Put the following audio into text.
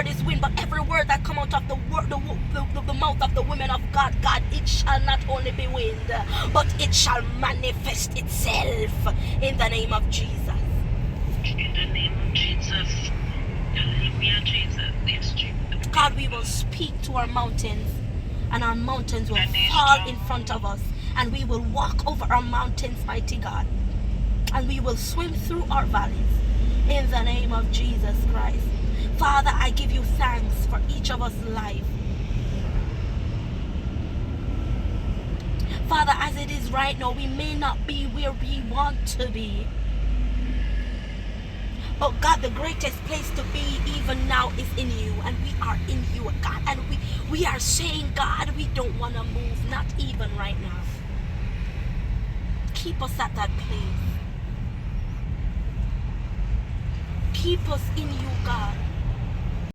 word is wind, but every word that come out of the word, the mouth of the women of God, God, it shall not only be wind, but it shall manifest itself in the name of Jesus. In the name of Jesus. Hallelujah, Jesus. Yes, Jesus. God, we will speak to our mountains, and our mountains will And they fall shall- in front of us, and we will walk over our mountains, mighty God, and we will swim through our valleys in the name of Jesus Christ. Father, I give you thanks for each of us life. Father, as it is right now, we may not be where we want to be. But God, the greatest place to be even now is in you, and we are in you, God, and we are saying, God, we don't want to move, not even right now. Keep us at that place. Keep us in you, God.